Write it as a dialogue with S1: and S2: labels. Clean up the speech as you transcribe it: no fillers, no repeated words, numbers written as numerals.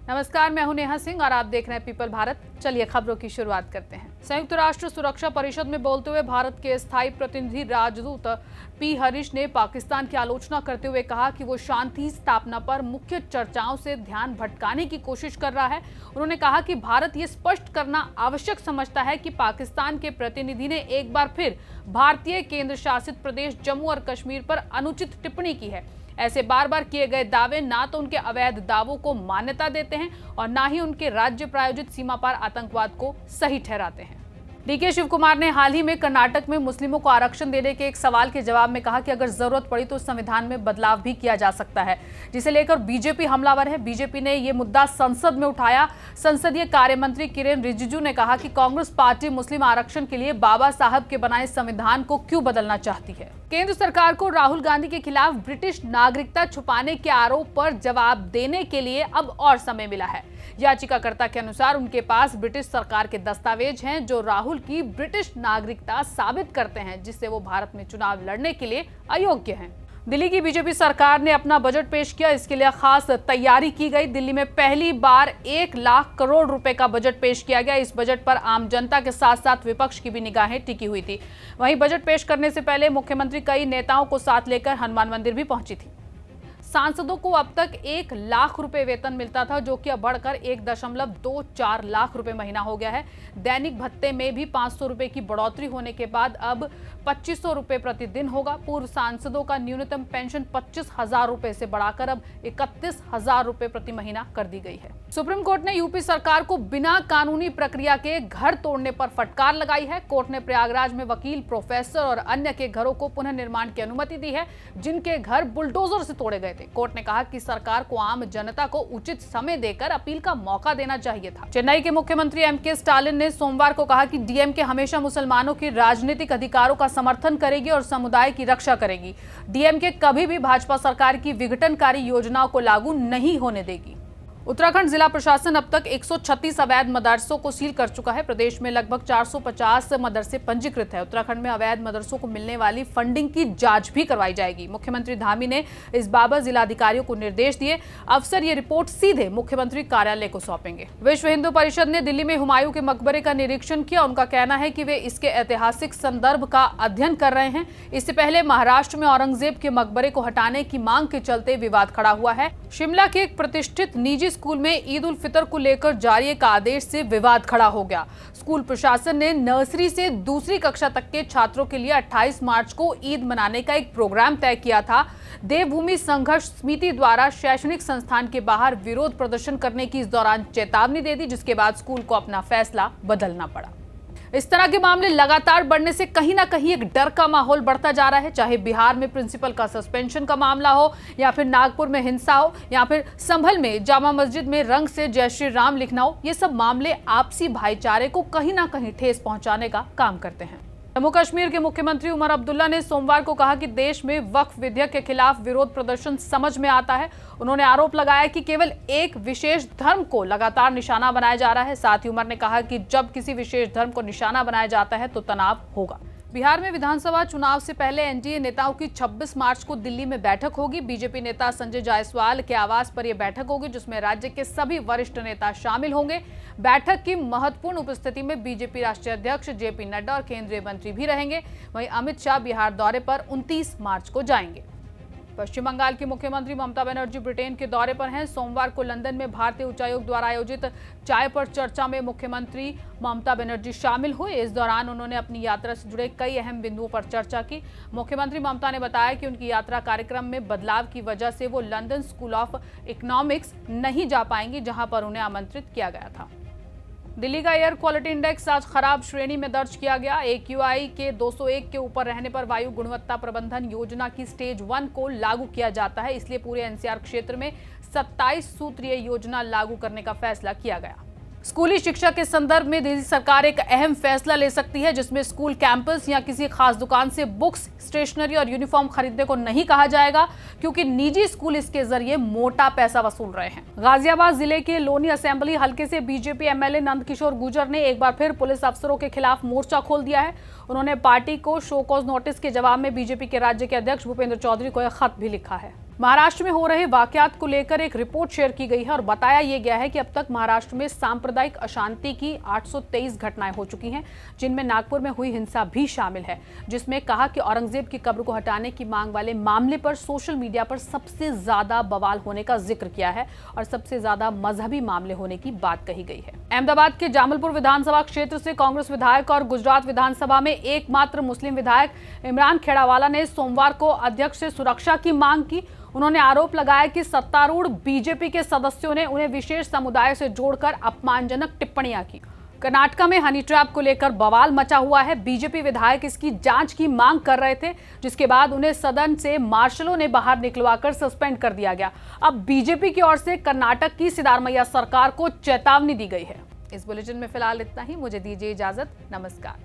S1: नमस्कार, मैं हूं नेहा सिंह और आप देख रहे हैं पीपल भारत। चलिए खबरों की शुरुआत करते हैं। संयुक्त राष्ट्र सुरक्षा परिषद में बोलते हुए भारत के स्थायी प्रतिनिधि राजदूत पी हरीश ने पाकिस्तान की आलोचना करते हुए कहा कि वो शांति स्थापना पर मुख्य चर्चाओं से ध्यान भटकाने की कोशिश कर रहा है। उन्होंने कहा कि भारत ये स्पष्ट करना आवश्यक समझता है कि पाकिस्तान के प्रतिनिधि ने एक बार फिर भारतीय केंद्र शासित प्रदेश जम्मू और कश्मीर पर अनुचित टिप्पणी की है। ऐसे बार बार किए गए दावे ना तो उनके अवैध दावों को मान्यता देते हैं और ना ही उनके राज्य प्रायोजित सीमा पार आतंकवाद को सही ठहराते हैं। डीके शिव कुमार ने हाल ही में कर्नाटक में मुस्लिमों को आरक्षण देने के एक सवाल के जवाब में कहा कि अगर जरूरत पड़ी तो संविधान में बदलाव भी किया जा सकता है, जिसे लेकर बीजेपी हमलावर है। बीजेपी ने ये मुद्दा संसद में उठाया। संसदीय कार्य मंत्री किरेन रिजिजू ने कहा कि कांग्रेस पार्टी मुस्लिम आरक्षण के लिए बाबा साहब के बनाए संविधान को क्यों बदलना चाहती है। केंद्र सरकार को राहुल गांधी के खिलाफ ब्रिटिश नागरिकता छुपाने के आरोप पर जवाब देने के लिए अब और समय मिला है। याचिकाकर्ता के अनुसार उनके पास ब्रिटिश सरकार के दस्तावेज हैं जो राहुल की ब्रिटिश नागरिकता साबित करते हैं, जिससे वो भारत में चुनाव लड़ने के लिए अयोग्य हैं। दिल्ली की बीजेपी सरकार ने अपना बजट पेश किया। इसके लिए खास तैयारी की गई। दिल्ली में पहली बार 1 लाख करोड़ रुपए का बजट पेश किया गया। इस बजट पर आम जनता के साथ साथ विपक्ष की भी निगाहें टिकी हुई थी। वहीं बजट पेश करने से पहले मुख्यमंत्री कई नेताओं को साथ लेकर हनुमान मंदिर भी पहुंची थी। सांसदों को अब तक 1 लाख रुपए वेतन मिलता था, जो कि अब बढ़कर 1.24 लाख रुपए महीना हो गया है। दैनिक भत्ते में भी 500 रुपए की बढ़ोतरी होने के बाद अब 2500 रुपए प्रतिदिन होगा। पूर्व सांसदों का न्यूनतम पेंशन 25,000 रुपए से बढ़ाकर अब 31,000 रुपए प्रति महीना कर दी गई है। सुप्रीम कोर्ट ने यूपी सरकार को बिना कानूनी प्रक्रिया के घर तोड़ने पर फटकार लगाई है। कोर्ट ने प्रयागराज में वकील, प्रोफेसर और अन्य के घरों को पुनः निर्माण की अनुमति दी है, जिनके घर बुलडोजर से तोड़े गए थे। कोर्ट ने कहा कि सरकार को आम जनता को उचित समय देकर अपील का मौका देना चाहिए था। चेन्नई के मुख्यमंत्री एमके स्टालिन ने सोमवार को कहा कि डीएमके हमेशा मुसलमानों के राजनीतिक अधिकारों का समर्थन करेगी और समुदाय की रक्षा करेगी। डीएमके कभी भी भाजपा सरकार की विघटनकारी योजनाओं को लागू नहीं होने देगी। उत्तराखंड जिला प्रशासन अब तक 136 अवैध मदरसों को सील कर चुका है। प्रदेश में लगभग 450 मदरसे पंजीकृत है। उत्तराखंड में अवैध मदरसों को मिलने वाली फंडिंग की जांच भी करवाई जाएगी। मुख्यमंत्री धामी ने इस बाबत जिलाधिकारियों को निर्देश दिए। अफसर ये रिपोर्ट सीधे मुख्यमंत्री कार्यालय को सौंपेंगे। विश्व हिंदू परिषद ने दिल्ली में हुमायूं के मकबरे का निरीक्षण किया। उनका कहना है कि वे इसके ऐतिहासिक संदर्भ का अध्ययन कर रहे हैं। इससे पहले महाराष्ट्र में औरंगजेब के मकबरे को हटाने की मांग के चलते विवाद खड़ा हुआ है। शिमला के एक प्रतिष्ठित निजी स्कूल में ईद उल फितर को लेकर जारी एक आदेश से विवाद खड़ा हो गया। स्कूल प्रशासन ने नर्सरी से दूसरी कक्षा तक के छात्रों के लिए 28 मार्च को ईद मनाने का एक प्रोग्राम तय किया था। देवभूमि संघर्ष समिति द्वारा शैक्षणिक संस्थान के बाहर विरोध प्रदर्शन करने की इस दौरान चेतावनी दे दी, जिसके बाद स्कूल को अपना फैसला बदलना पड़ा। इस तरह के मामले लगातार बढ़ने से कहीं ना कहीं एक डर का माहौल बढ़ता जा रहा है। चाहे बिहार में प्रिंसिपल का सस्पेंशन का मामला हो, या फिर नागपुर में हिंसा हो, या फिर संभल में जामा मस्जिद में रंग से जय श्री राम लिखना हो, ये सब मामले आपसी भाईचारे को कहीं ना कहीं ठेस पहुंचाने का काम करते हैं। जम्मू कश्मीर के मुख्यमंत्री उमर अब्दुल्ला ने सोमवार को कहा कि देश में वक्फ विधेयक के खिलाफ विरोध प्रदर्शन समझ में आता है। उन्होंने आरोप लगाया कि केवल एक विशेष धर्म को लगातार निशाना बनाया जा रहा है। साथ ही उमर ने कहा कि जब किसी विशेष धर्म को निशाना बनाया जाता है तो तनाव होगा। बिहार में विधानसभा चुनाव से पहले एनडीए नेताओं की 26 मार्च को दिल्ली में बैठक होगी। बीजेपी नेता संजय जायसवाल के आवास पर यह बैठक होगी, जिसमें राज्य के सभी वरिष्ठ नेता शामिल होंगे। बैठक की महत्वपूर्ण उपस्थिति में बीजेपी राष्ट्रीय अध्यक्ष जेपी नड्डा और केंद्रीय मंत्री भी रहेंगे। वहीं अमित शाह बिहार दौरे पर 29 मार्च को जाएंगे। पश्चिम बंगाल की मुख्यमंत्री ममता बनर्जी ब्रिटेन के दौरे पर हैं। सोमवार को लंदन में भारतीय उच्चायोग द्वारा आयोजित चाय पर चर्चा में मुख्यमंत्री ममता बनर्जी शामिल हुए। इस दौरान उन्होंने अपनी यात्रा से जुड़े कई अहम बिंदुओं पर चर्चा की। मुख्यमंत्री ममता ने बताया कि उनकी यात्रा कार्यक्रम में बदलाव की वजह से वो लंदन स्कूल ऑफ इकोनॉमिक्स नहीं जा पाएंगी, जहां पर उन्हें आमंत्रित किया गया था। दिल्ली का एयर क्वालिटी इंडेक्स आज खराब श्रेणी में दर्ज किया गया। AQI के 201 के ऊपर रहने पर वायु गुणवत्ता प्रबंधन योजना की स्टेज 1 को लागू किया जाता है। इसलिए पूरे एनसीआर क्षेत्र में 27 सूत्रीय योजना लागू करने का फैसला किया गया। स्कूली शिक्षा के संदर्भ में दिल्ली सरकार एक अहम फैसला ले सकती है, जिसमें स्कूल कैंपस या किसी खास दुकान से बुक्स, स्टेशनरी और यूनिफॉर्म खरीदने को नहीं कहा जाएगा, क्योंकि निजी स्कूल इसके जरिए मोटा पैसा वसूल रहे हैं। गाजियाबाद जिले के लोनी असेंबली हल्के से बीजेपी एमएलए नंदकिशोर गुर्जर ने एक बार फिर पुलिस अफसरों के खिलाफ मोर्चा खोल दिया है। उन्होंने पार्टी को शो कॉज नोटिस के जवाब में बीजेपी के राज्य के अध्यक्ष भूपेंद्र चौधरी को एक खत भी लिखा है। महाराष्ट्र में हो रहे वाकयात को लेकर एक रिपोर्ट शेयर की गई है और बताया यह गया है कि अब तक महाराष्ट्र में सांप्रदायिक अशांति की 823 घटनाएं हो चुकी हैं, जिनमें नागपुर में हुई हिंसा भी शामिल है, जिसमें कहा कि औरंगजेब की कब्र को हटाने की मांग वाले मामले पर सोशल मीडिया पर सबसे ज्यादा बवाल होने का जिक्र किया है और सबसे ज्यादा मजहबी मामले होने की बात कही गई है। अहमदाबाद के जामलपुर विधानसभा क्षेत्र से कांग्रेस विधायक और गुजरात विधानसभा में एकमात्र मुस्लिम विधायक इमरान खेड़ावाला ने सोमवार को अध्यक्ष से सुरक्षा की मांग की। उन्होंने आरोप लगाया कि सत्तारूढ़ बीजेपी के सदस्यों ने उन्हें विशेष समुदाय से जोड़कर अपमानजनक टिप्पणियां की। कर्नाटक में हनी ट्रैप को लेकर बवाल मचा हुआ है। बीजेपी विधायक इसकी जांच की मांग कर रहे थे, जिसके बाद उन्हें सदन से मार्शलों ने बाहर निकलवाकर सस्पेंड कर दिया गया। अब बीजेपी की ओर से कर्नाटक की सिद्धारमैया सरकार को चेतावनी दी गई है। इस बुलेटिन में फिलहाल इतना ही। मुझे दीजिए इजाजत। नमस्कार।